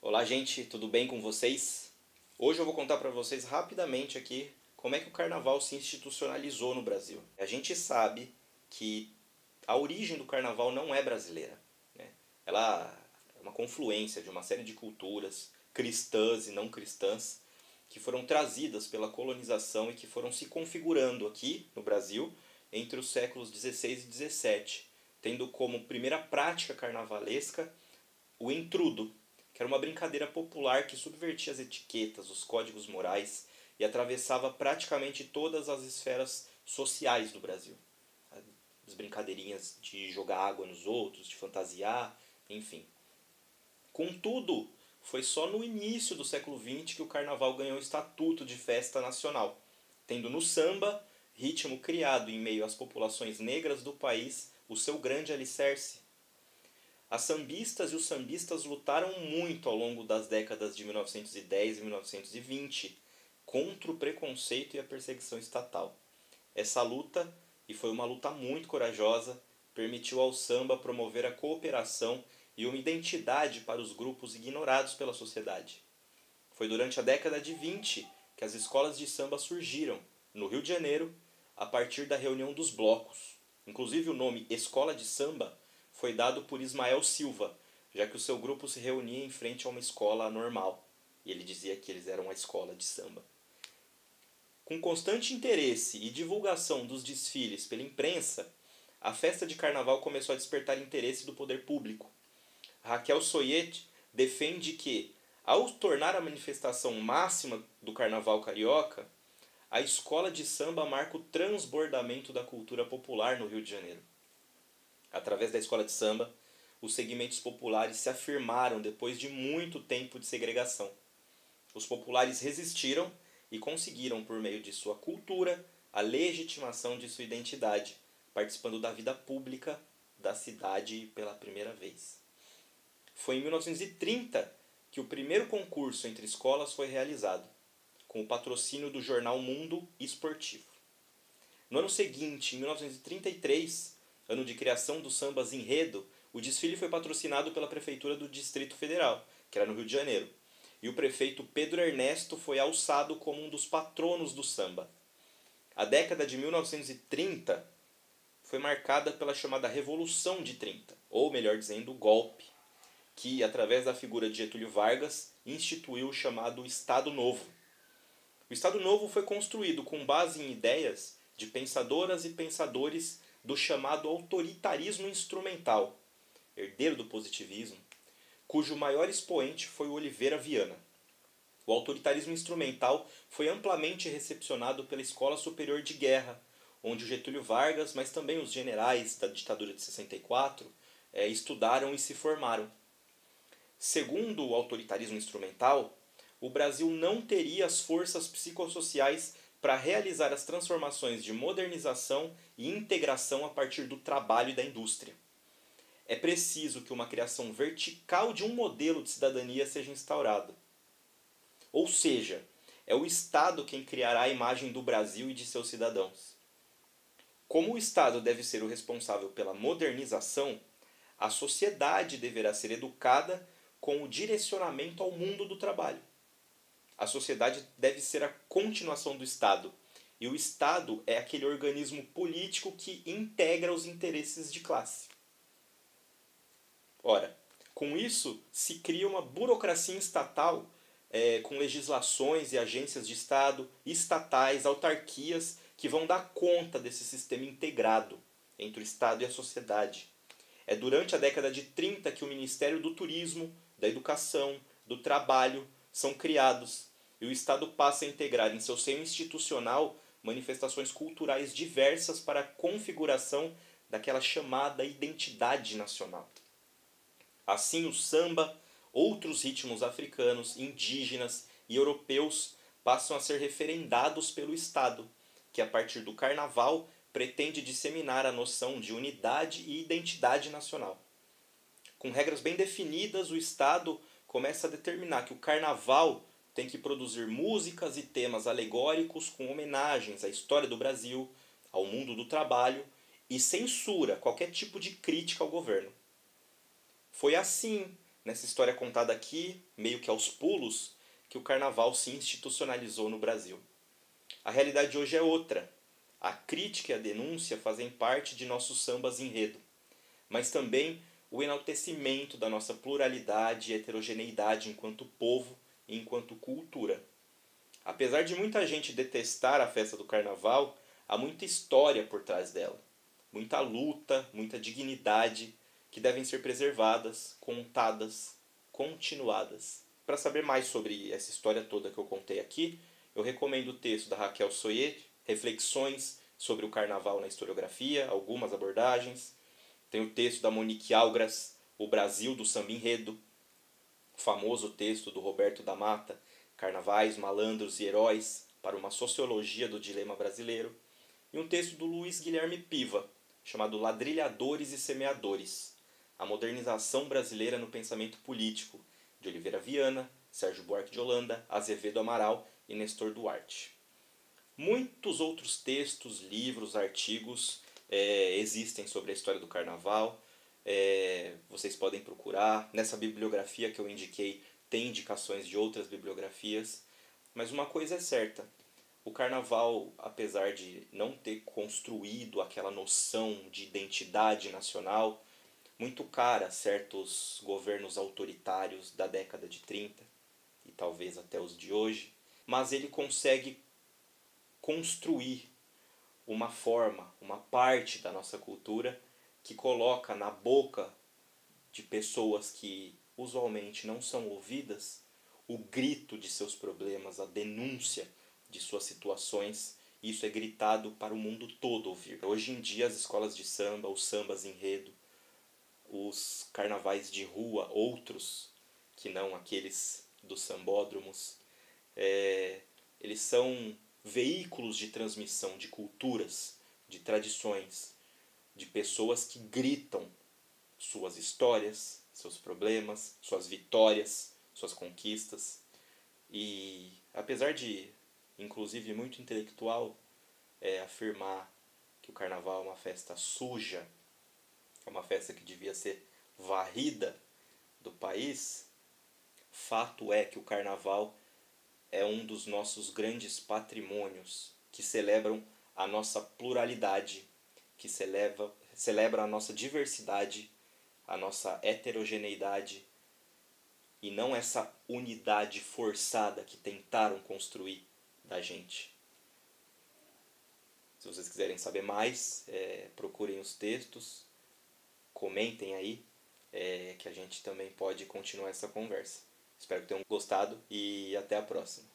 Olá, gente, tudo bem com vocês? Hoje eu vou contar para vocês rapidamente aqui como é que o carnaval se institucionalizou no Brasil. A gente sabe que a origem do carnaval não é brasileira, né? Ela é uma confluência de uma série de culturas cristãs e não cristãs que foram trazidas pela colonização e que foram se configurando aqui no Brasil entre os séculos XVI e XVII, tendo como primeira prática carnavalesca o entrudo, que era uma brincadeira popular que subvertia as etiquetas, os códigos morais e atravessava praticamente todas as esferas sociais do Brasil. As brincadeirinhas de jogar água nos outros, de fantasiar, enfim. Contudo, foi só no início do século XX que o carnaval ganhou o estatuto de festa nacional, tendo no samba, ritmo criado em meio às populações negras do país, o seu grande alicerce. As sambistas e os sambistas lutaram muito ao longo das décadas de 1910 e 1920 contra o preconceito e a perseguição estatal. Essa luta, e foi uma luta muito corajosa, permitiu ao samba promover a cooperação e uma identidade para os grupos ignorados pela sociedade. Foi durante a década de 20 que as escolas de samba surgiram, no Rio de Janeiro, a partir da reunião dos blocos. Inclusive o nome Escola de Samba foi dado por Ismael Silva, já que o seu grupo se reunia em frente a uma escola normal, e ele dizia que eles eram a escola de samba. Com constante interesse e divulgação dos desfiles pela imprensa, a festa de carnaval começou a despertar interesse do poder público. Raquel Soyet defende que, ao tornar a manifestação máxima do carnaval carioca, a escola de samba marca o transbordamento da cultura popular no Rio de Janeiro. Através da escola de samba, os segmentos populares se afirmaram depois de muito tempo de segregação. Os populares resistiram e conseguiram, por meio de sua cultura, a legitimação de sua identidade, participando da vida pública da cidade pela primeira vez. Foi em 1930 que o primeiro concurso entre escolas foi realizado, com o patrocínio do jornal Mundo Esportivo. No ano seguinte, em 1933, ano de criação do Sambas Enredo, o desfile foi patrocinado pela Prefeitura do Distrito Federal, que era no Rio de Janeiro, e o prefeito Pedro Ernesto foi alçado como um dos patronos do samba. A década de 1930 foi marcada pela chamada Revolução de 30, ou melhor dizendo, o golpe, que, através da figura de Getúlio Vargas, instituiu o chamado Estado Novo. O Estado Novo foi construído com base em ideias de pensadoras e pensadores do chamado autoritarismo instrumental, herdeiro do positivismo, cujo maior expoente foi o Oliveira Viana. O autoritarismo instrumental foi amplamente recepcionado pela Escola Superior de Guerra, onde o Getúlio Vargas, mas também os generais da ditadura de 64, estudaram e se formaram. Segundo o autoritarismo instrumental, o Brasil não teria as forças psicossociais para realizar as transformações de modernização e integração a partir do trabalho e da indústria. É preciso que uma criação vertical de um modelo de cidadania seja instaurada. Ou seja, é o Estado quem criará a imagem do Brasil e de seus cidadãos. Como o Estado deve ser o responsável pela modernização, a sociedade deverá ser educada com o direcionamento ao mundo do trabalho. A sociedade deve ser a continuação do Estado, e o Estado é aquele organismo político que integra os interesses de classe. Ora, com isso se cria uma burocracia estatal com legislações e agências de Estado, estatais, autarquias, que vão dar conta desse sistema integrado entre o Estado e a sociedade. É durante a década de 30 que o Ministério do Turismo, da Educação, do Trabalho são criados, e o Estado passa a integrar em seu seio institucional manifestações culturais diversas para a configuração daquela chamada identidade nacional. Assim, o samba, outros ritmos africanos, indígenas e europeus passam a ser referendados pelo Estado, que a partir do carnaval pretende disseminar a noção de unidade e identidade nacional. Com regras bem definidas, o Estado começa a determinar que o carnaval tem que produzir músicas e temas alegóricos com homenagens à história do Brasil, ao mundo do trabalho, e censura qualquer tipo de crítica ao governo. Foi assim, nessa história contada aqui, meio que aos pulos, que o carnaval se institucionalizou no Brasil. A realidade hoje é outra. A crítica e a denúncia fazem parte de nossos sambas enredo, mas também o enaltecimento da nossa pluralidade e heterogeneidade enquanto povo e enquanto cultura. Apesar de muita gente detestar a festa do carnaval, há muita história por trás dela. Muita luta, muita dignidade que devem ser preservadas, contadas, continuadas. Para saber mais sobre essa história toda que eu contei aqui, eu recomendo o texto da Raquel Soyer, Reflexões sobre o Carnaval na Historiografia, algumas abordagens. Tem o texto da Monique Algras, O Brasil do Samba Enredo, o famoso texto do Roberto da Mata, Carnavais, Malandros e Heróis, para uma sociologia do dilema brasileiro, e um texto do Luiz Guilherme Piva, chamado Ladrilhadores e Semeadores, a modernização brasileira no pensamento político, de Oliveira Viana, Sérgio Buarque de Holanda, Azevedo Amaral e Nestor Duarte. Muitos outros textos, livros, artigos existem sobre a história do carnaval. Vocês podem procurar. Nessa bibliografia que eu indiquei tem indicações de outras bibliografias. Mas uma coisa é certa. O carnaval, apesar de não ter construído aquela noção de identidade nacional, muito cara a certos governos autoritários da década de 30 e talvez até os de hoje, mas ele consegue construir uma forma, uma parte da nossa cultura que coloca na boca de pessoas que usualmente não são ouvidas o grito de seus problemas, a denúncia de suas situações. Isso é gritado para o mundo todo ouvir. Hoje em dia as escolas de samba, os sambas enredo, os carnavais de rua, outros que não aqueles dos sambódromos, eles são veículos de transmissão de culturas, de tradições, de pessoas que gritam suas histórias, seus problemas, suas vitórias, suas conquistas. E apesar de, inclusive muito intelectual, afirmar que o carnaval é uma festa suja, é uma festa que devia ser varrida do país, fato é que o carnaval é um dos nossos grandes patrimônios que celebram a nossa pluralidade, que celebra a nossa diversidade, a nossa heterogeneidade e não essa unidade forçada que tentaram construir da gente. Se vocês quiserem saber mais, procurem os textos, comentem aí, que a gente também pode continuar essa conversa. Espero que tenham gostado e até a próxima.